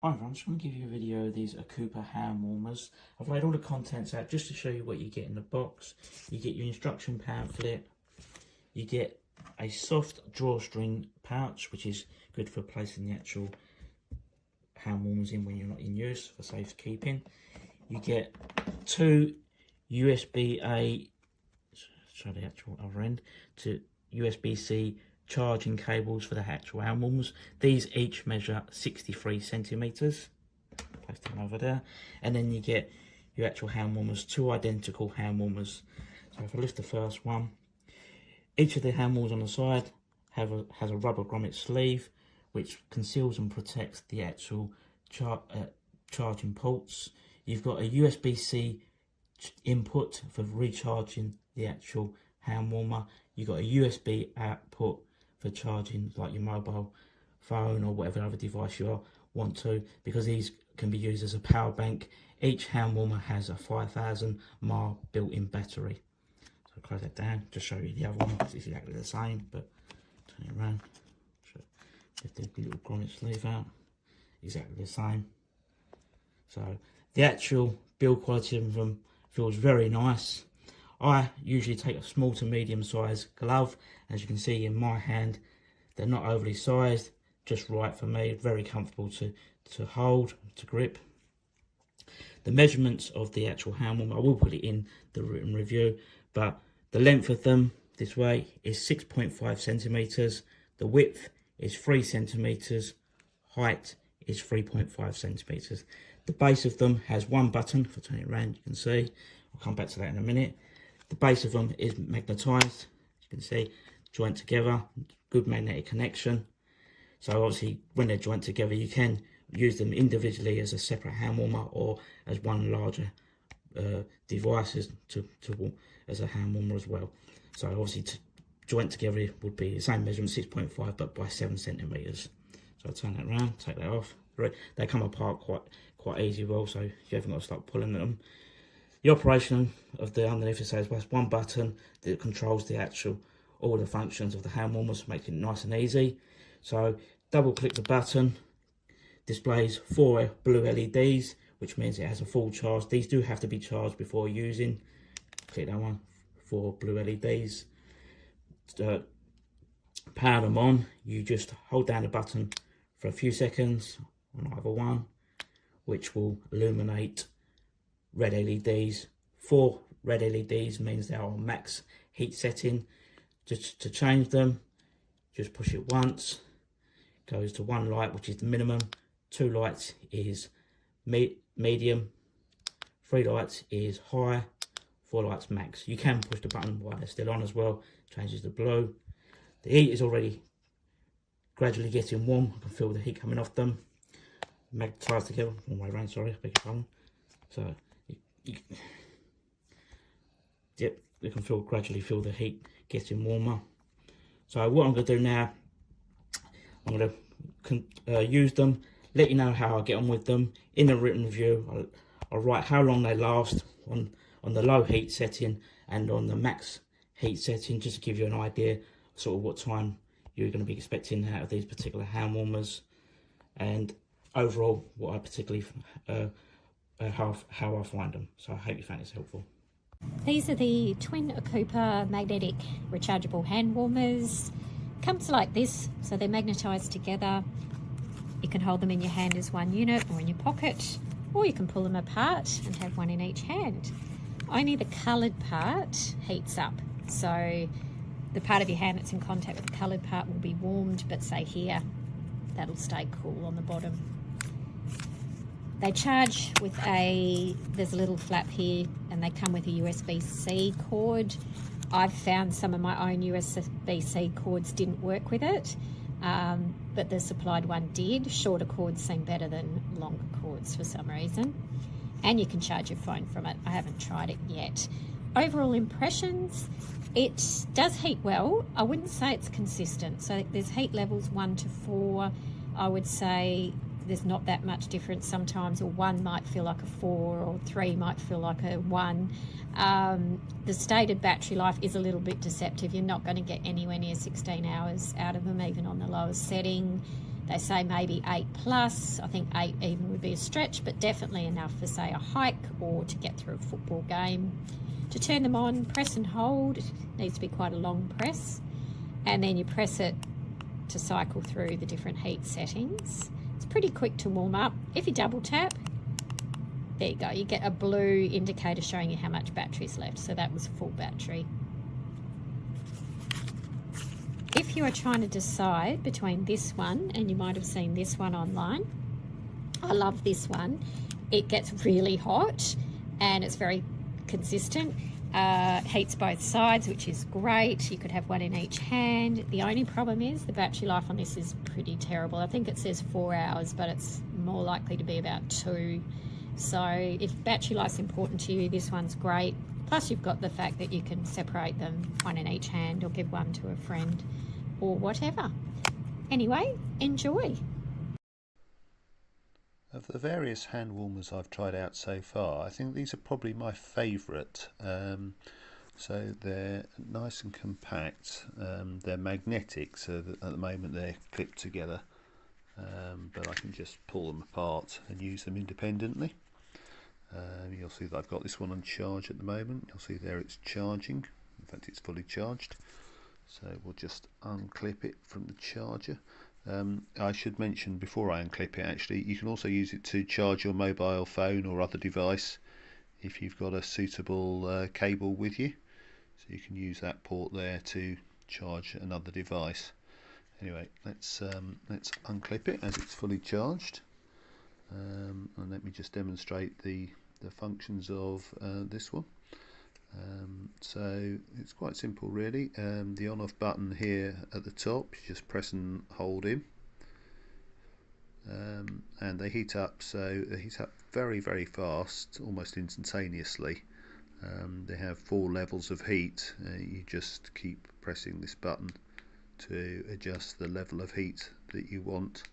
Hi everyone, I'm just going to give you a video of these OCOOPA hand warmers. I've laid all the contents out just to show you what you get in the box. You get your instruction pamphlet, you get a soft drawstring pouch, which is good for placing the actual hand warmers in when you're not in use for safekeeping. You get two USB-A, show the actual other end, to USB-C charging cables for the actual hand warmers. These each measure 63 centimeters. Place them over there, and then you get your actual hand warmers, two identical hand warmers. So if I lift the first one, each of the hand warmers on the side has a rubber grommet sleeve which conceals and protects the actual charging ports. You've got a USB-C input for recharging the actual hand warmer. You've got a USB output for charging like your mobile phone or whatever other device you want to, because these can be used as a power bank. Each hand warmer has a 5,000 mAh built-in battery. So I'll close that down, just show you the other one, because it's exactly the same, but turn it around, lift the little grommet sleeve out, exactly the same. So the actual build quality of them feels very nice. I usually take a small to medium size glove. As you can see in my hand, they're not overly sized, just right for me, very comfortable to hold, to grip. The measurements of the actual hand warmer, I will put it in the written review, but the length of them this way is 6.5 centimeters, the width is 3 centimeters, height is 3.5 centimeters. The base of them has one button. If I turn it around, you can see, I'll come back to that in a minute. The base of them is magnetized, as you can see, joint together, good magnetic connection. So obviously when they're joined together, you can use them individually as a separate hand warmer or as one larger device as a hand warmer as well. So obviously to joint together would be the same measurement, 6.5 but by 7 centimeters. So I'll turn that around, take that off. They come apart quite easy well, so you haven't got to start pulling them. The operation of the underneath, it says there's one button that controls the actual all the functions of the hand warmers, make it nice and easy. So double click the button, displays 4 blue LEDs, which means it has a full charge. These do have to be charged before using. Click that one, 4 blue LEDs. Power them on, you just hold down the button for a few seconds on either one, which will illuminate red LEDs. 4 red LEDs means they are on max heat setting. Just to change them, just push it once, goes to 1 light, which is the minimum, 2 lights is medium, 3 lights is high, 4 lights max. You can push the button while they're still on as well, changes the blue. The heat is already gradually getting warm. I can feel the heat coming off them. Magnetized together, wrong way around, sorry, beg your pardon. So yep, you can gradually feel the heat getting warmer. So what I'm going to do now, I'm going to use them, let you know how I get on with them. In the written review, I'll write how long they last on the low heat setting and on the max heat setting, just to give you an idea sort of what time you're going to be expecting out of these particular hand warmers, and overall what I particularly how I find them. So I hope you found this helpful. These are the twin OCOOPA magnetic rechargeable hand warmers. Comes like this, so they're magnetised together. You can hold them in your hand as one unit or in your pocket, or you can pull them apart and have one in each hand. Only the coloured part heats up, so the part of your hand that's in contact with the coloured part will be warmed, but say here, that'll stay cool on the bottom. They charge with there's a little flap here, and they come with a USB-C cord. I've found some of my own USB-C cords didn't work with it, but the supplied one did. Shorter cords seem better than longer cords for some reason. And you can charge your phone from it. I haven't tried it yet. Overall impressions, it does heat well. I wouldn't say it's consistent. So there's heat levels 1 to 4. I would say there's not that much difference. Sometimes a 1 might feel like a 4, or 3 might feel like a 1. The stated battery life is a little bit deceptive. You're not going to get anywhere near 16 hours out of them, even on the lowest setting. They say maybe 8 plus. I think 8 even would be a stretch, but definitely enough for, say, a hike or to get through a football game. To turn them on, press and hold. It needs to be quite a long press. And then you press it to cycle through the different heat settings. It's pretty quick to warm up. If you double tap, there you go. You get a blue indicator showing you how much battery's left. So that was full battery. If you are trying to decide between this one, and you might have seen this one online, I love this one. It gets really hot and it's very consistent. Heats both sides, which is great. You could have one in each hand. The only problem is the battery life on this is pretty terrible. I think it says 4 hours, but it's more likely to be about 2. So if battery life's important to you, this one's great. Plus you've got the fact that you can separate them, one in each hand, or give one to a friend or whatever. Anyway, enjoy. Of the various hand warmers I've tried out so far, I think these are probably my favourite. So they're nice and compact. They're magnetic, so that at the moment they're clipped together, but I can just pull them apart and use them independently. You'll see that I've got this one on charge at the moment. You'll see there it's charging. In fact, it's fully charged. So we'll just unclip it from the charger. I should mention before I unclip it, actually, you can also use it to charge your mobile phone or other device if you've got a suitable cable with you. So you can use that port there to charge another device. Anyway, let's unclip it as it's fully charged, and let me just demonstrate the functions of this one. So it's quite simple really. The on off button here at the top, you just press and hold in, and they heat up. So they heat up very fast, almost instantaneously. They have 4 levels of heat. You just keep pressing this button to adjust the level of heat that you want.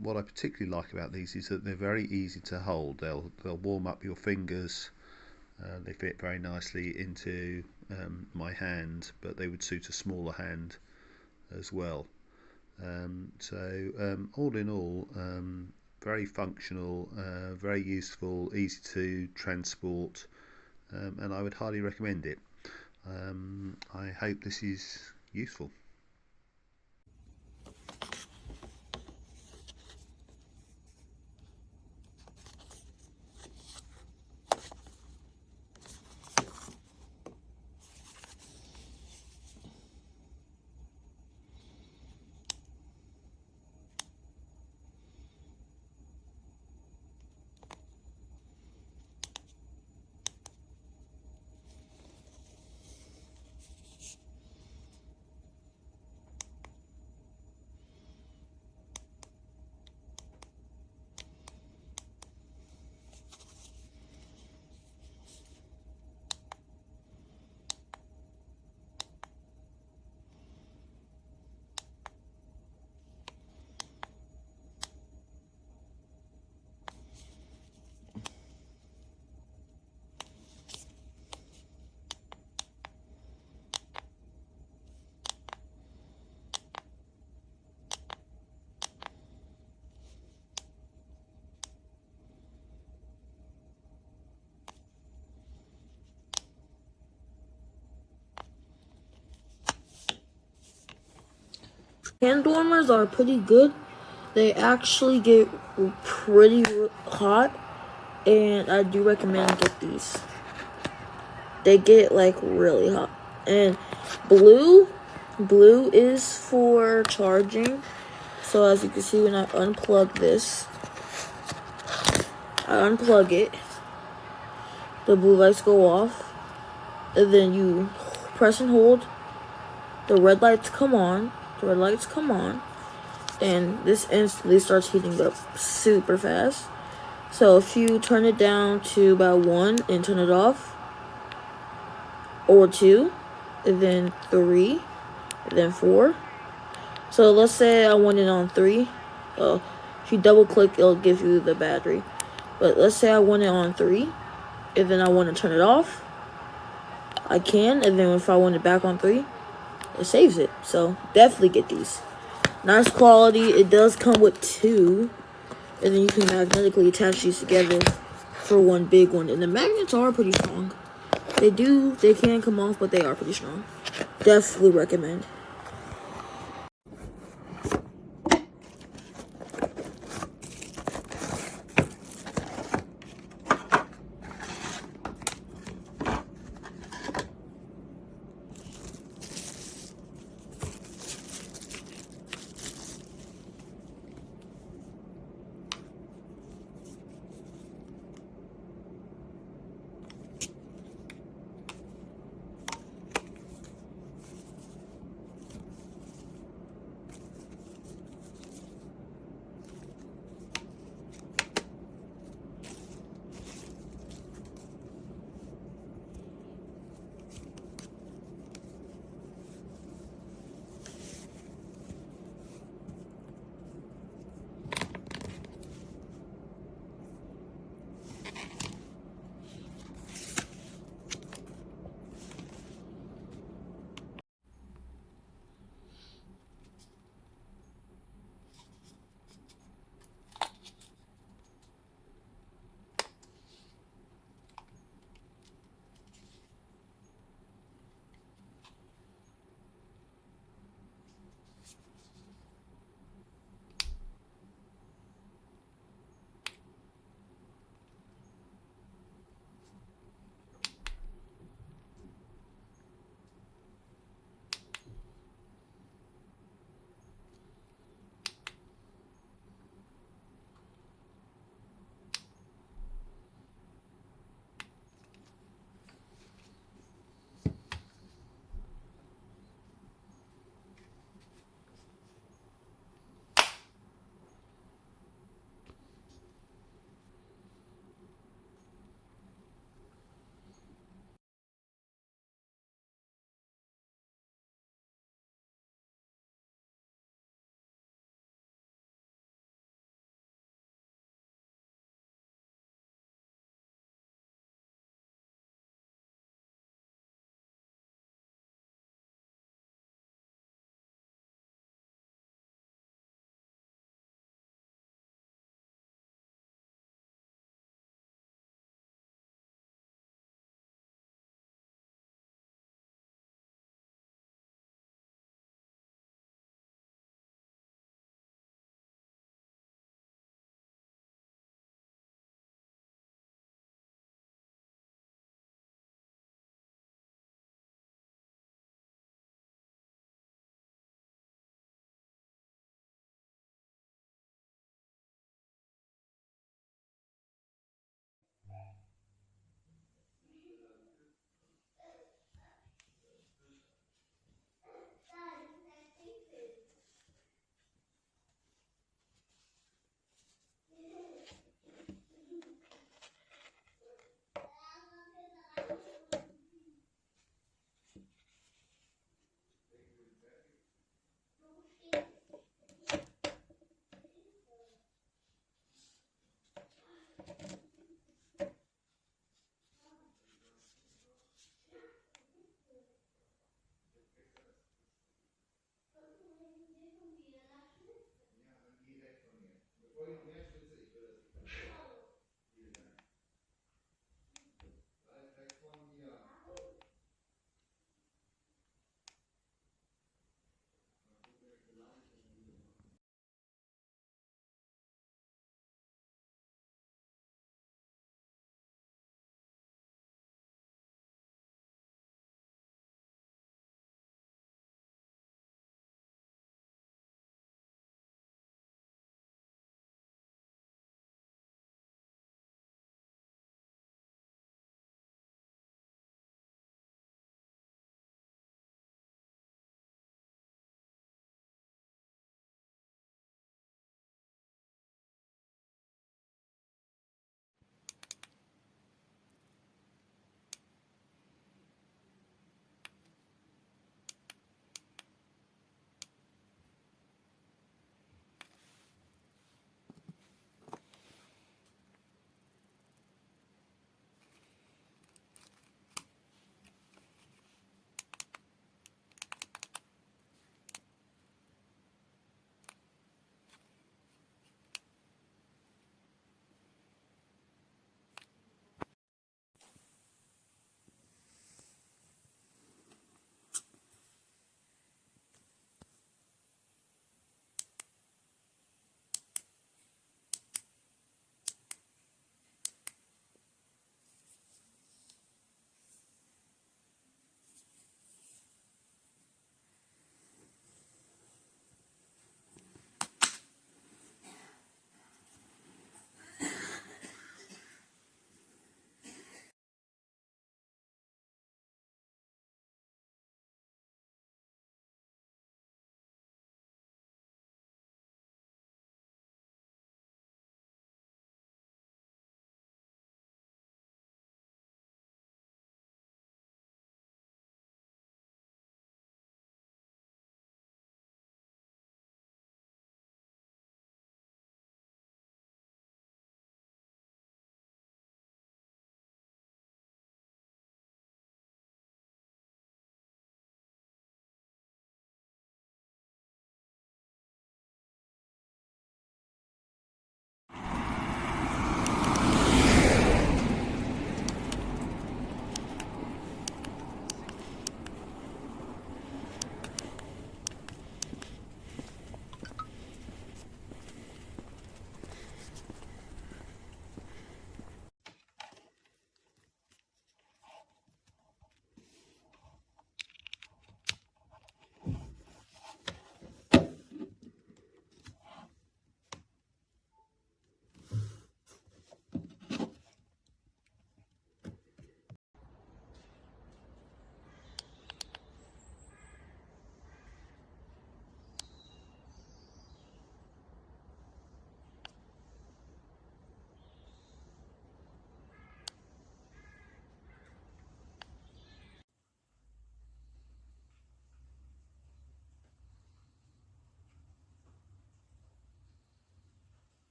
What I particularly like about these is that they're very easy to hold. They'll warm up your fingers. They fit very nicely into my hand, but they would suit a smaller hand as well. So all in all, very functional, very useful, easy to transport, and I would highly recommend it. I hope this is useful. Hand warmers are pretty good. They actually get pretty hot, and I do recommend get these. They get like really hot. And blue is for charging. So as you can see, when I unplug this, I unplug it, the blue lights go off, and then you press and hold, the red lights come on, and this instantly starts heating up super fast. So if you turn it down to about 1 and turn it off, or 2, and then 3, and then 4. So let's say I want it on 3. If you double click, it'll give you the battery. But let's say I want it on 3, and then I want to turn it off. I can, and then if I want it back on 3, it saves it. So definitely get these. Nice quality. It does come with two, and then you can magnetically attach these together for one big one. And the magnets are pretty strong. They can come off, but they are pretty strong. Definitely recommend.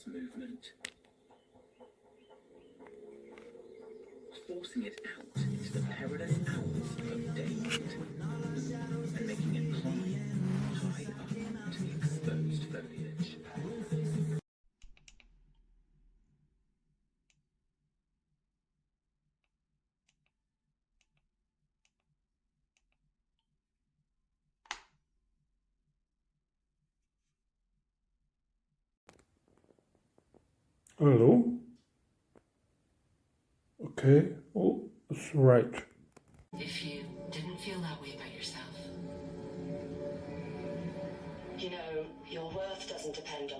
its movement, forcing it out into the perilous hours of daylight and making it climb high up to the exposed foliage. Hello? Okay, oh, that's right. If you didn't feel that way about yourself. You know, your worth doesn't depend on